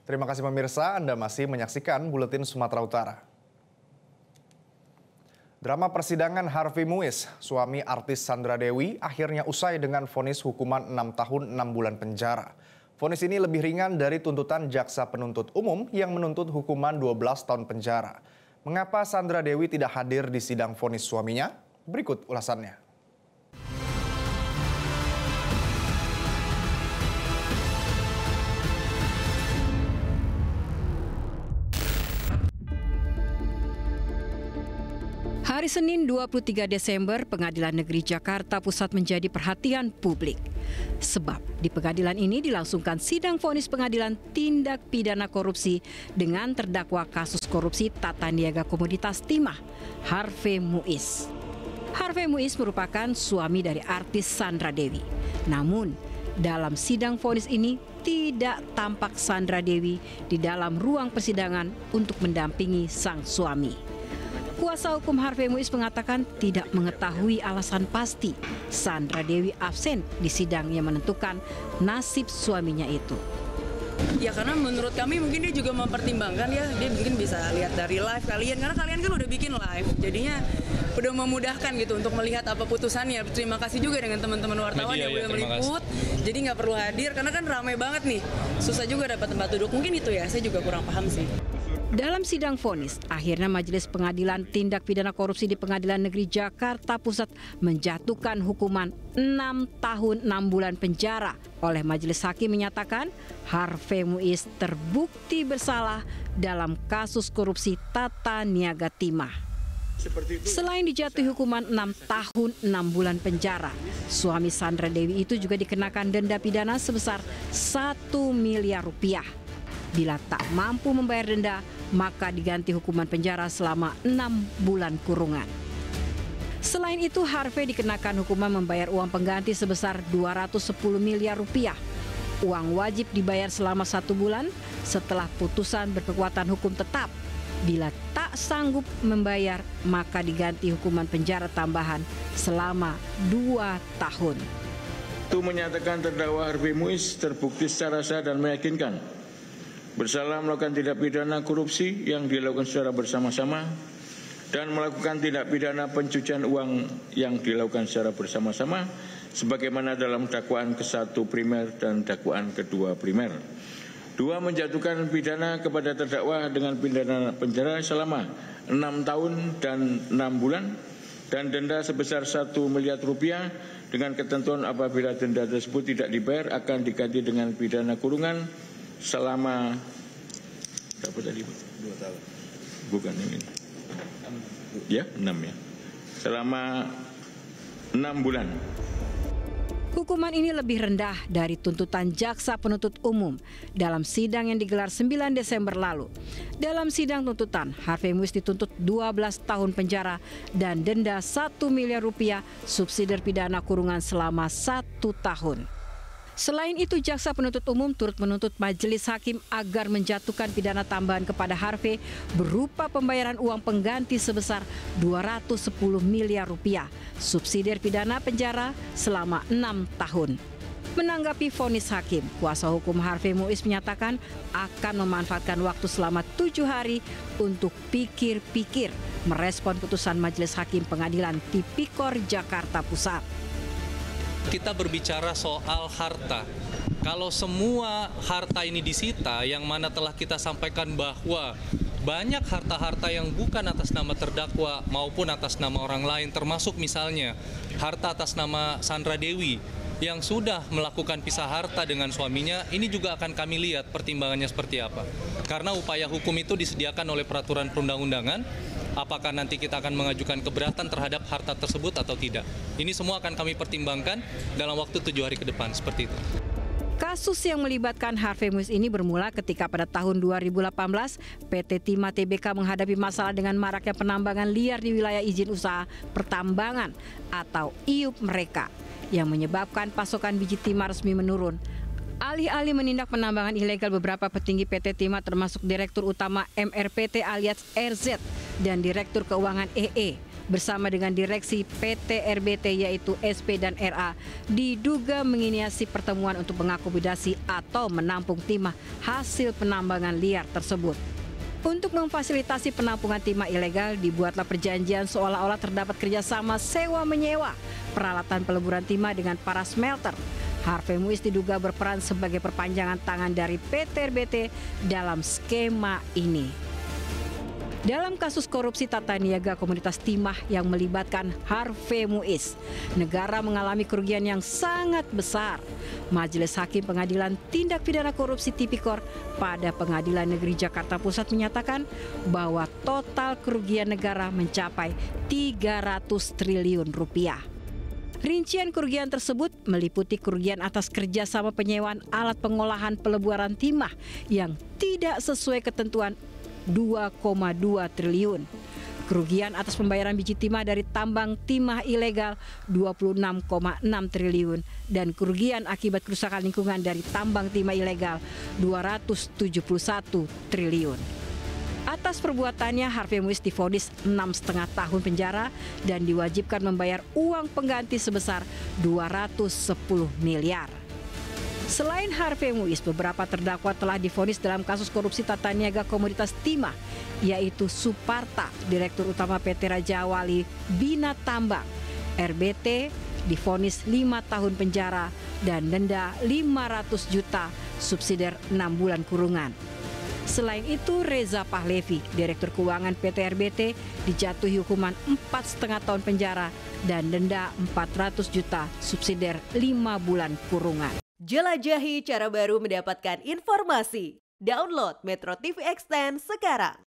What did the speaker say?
Terima kasih pemirsa, Anda masih menyaksikan Buletin Sumatera Utara. Drama persidangan Harvey Muiz, suami artis Sandra Dewi, akhirnya usai dengan vonis hukuman 6 tahun 6 bulan penjara. Vonis ini lebih ringan dari tuntutan jaksa penuntut umum yang menuntut hukuman 12 tahun penjara. Mengapa Sandra Dewi tidak hadir di sidang vonis suaminya? Berikut ulasannya. Hari Senin 23 Desember, Pengadilan Negeri Jakarta Pusat menjadi perhatian publik. Sebab di pengadilan ini dilangsungkan sidang vonis pengadilan tindak pidana korupsi dengan terdakwa kasus korupsi tata niaga komoditas timah, Harvey Muiz. Harvey Muiz merupakan suami dari artis Sandra Dewi. Namun, dalam sidang vonis ini tidak tampak Sandra Dewi di dalam ruang persidangan untuk mendampingi sang suami. Kuasa hukum Harvey Muiz mengatakan tidak mengetahui alasan pasti Sandra Dewi absen di sidang yang menentukan nasib suaminya itu. Ya karena menurut kami mungkin dia juga mempertimbangkan ya, dia mungkin bisa lihat dari live kalian, karena kalian kan udah bikin live, jadinya udah memudahkan gitu untuk melihat apa putusannya. Terima kasih juga dengan teman-teman wartawan yang udah meliput, jadi nggak perlu hadir karena kan ramai banget nih, susah juga dapat tempat duduk, mungkin itu ya, saya juga kurang paham sih. Dalam sidang vonis, akhirnya Majelis Pengadilan Tindak Pidana Korupsi di Pengadilan Negeri Jakarta Pusat menjatuhkan hukuman 6 tahun 6 bulan penjara. Oleh Majelis Hakim menyatakan Harvey Muiz terbukti bersalah dalam kasus korupsi tata niaga timah. Selain dijatuhi hukuman 6 tahun 6 bulan penjara, suami Sandra Dewi itu juga dikenakan denda pidana sebesar 1 miliar rupiah. Bila tak mampu membayar denda, maka diganti hukuman penjara selama 6 bulan kurungan. Selain itu, Harvey dikenakan hukuman membayar uang pengganti sebesar 210 miliar rupiah. Uang wajib dibayar selama 1 bulan setelah putusan berkekuatan hukum tetap. Bila tak sanggup membayar, maka diganti hukuman penjara tambahan selama 2 tahun. Itu menyatakan terdakwa Harvey Muiz terbukti secara sah dan meyakinkan bersalah melakukan tindak pidana korupsi yang dilakukan secara bersama-sama dan melakukan tindak pidana pencucian uang yang dilakukan secara bersama-sama sebagaimana dalam dakwaan ke-1 primer dan dakwaan ke-2 primer. 2. Menjatuhkan pidana kepada terdakwa dengan pidana penjara selama 6 tahun dan 6 bulan dan denda sebesar 1 miliar rupiah dengan ketentuan apabila denda tersebut tidak dibayar akan diganti dengan pidana kurungan selama berapa tadi? 2 tahun. Bukan ini. Ya, 6 ya. Selama 6 bulan. Hukuman ini lebih rendah dari tuntutan jaksa penuntut umum dalam sidang yang digelar 9 Desember lalu. Dalam sidang tuntutan, Harvey Muiz dituntut 12 tahun penjara dan denda 1 miliar rupiah, subsidi pidana kurungan selama 1 tahun. Selain itu, jaksa penuntut umum turut menuntut majelis hakim agar menjatuhkan pidana tambahan kepada Harvey berupa pembayaran uang pengganti sebesar 210 miliar rupiah, subsidi pidana penjara selama 6 tahun. Menanggapi vonis hakim, kuasa hukum Harvey Muiz menyatakan akan memanfaatkan waktu selama 7 hari untuk pikir-pikir merespon putusan majelis hakim Pengadilan Tipikor Jakarta Pusat. Kita berbicara soal harta. Kalau semua harta ini disita, yang mana telah kita sampaikan bahwa banyak harta-harta yang bukan atas nama terdakwa maupun atas nama orang lain, termasuk misalnya harta atas nama Sandra Dewi yang sudah melakukan pisah harta dengan suaminya, ini juga akan kami lihat pertimbangannya seperti apa. Karena upaya hukum itu disediakan oleh peraturan perundang-undangan. Apakah nanti kita akan mengajukan keberatan terhadap harta tersebut atau tidak. Ini semua akan kami pertimbangkan dalam waktu 7 hari ke depan, seperti itu. Kasus yang melibatkan Harvey Muiz ini bermula ketika pada tahun 2018 PT Timah Tbk menghadapi masalah dengan maraknya penambangan liar di wilayah izin usaha pertambangan atau IUP mereka yang menyebabkan pasokan biji timah resmi menurun. Alih-alih menindak penambangan ilegal, beberapa petinggi PT Timah termasuk Direktur Utama MRPT alias RZ dan Direktur Keuangan EE bersama dengan direksi PT RBT yaitu SP dan RA diduga menginisiasi pertemuan untuk mengakomodasi atau menampung timah hasil penambangan liar tersebut. Untuk memfasilitasi penampungan timah ilegal, dibuatlah perjanjian seolah-olah terdapat kerjasama sewa-menyewa peralatan peleburan timah dengan para smelter. Harvey Muiz diduga berperan sebagai perpanjangan tangan dari PT RBT dalam skema ini. Dalam kasus korupsi tata niaga komoditas timah yang melibatkan Harvey Muiz, negara mengalami kerugian yang sangat besar. Majelis Hakim Pengadilan Tindak Pidana Korupsi Tipikor pada Pengadilan Negeri Jakarta Pusat menyatakan bahwa total kerugian negara mencapai 300 triliun rupiah. Rincian kerugian tersebut meliputi kerugian atas kerjasama penyewaan alat pengolahan peleburan timah yang tidak sesuai ketentuan 2,2 triliun. Kerugian atas pembayaran biji timah dari tambang timah ilegal 26,6 triliun dan kerugian akibat kerusakan lingkungan dari tambang timah ilegal 271 triliun. Atas perbuatannya, Harvey Muiz divonis 6,5 tahun penjara dan diwajibkan membayar uang pengganti sebesar 210 miliar. Selain Harvey Muiz, beberapa terdakwa telah divonis dalam kasus korupsi tata niaga komoditas timah, yaitu Suparta, Direktur Utama PT Raja Wali Bina Tambang. RBT divonis 5 tahun penjara dan denda 500 juta subsidiar 6 bulan kurungan. Selain itu, Reza Pahlevi, Direktur Keuangan PT RBT, dijatuhi hukuman 4,5 tahun penjara dan denda 400 juta subsidiar 5 bulan kurungan. Jelajahi cara baru mendapatkan informasi. Download Metro TV Extend sekarang.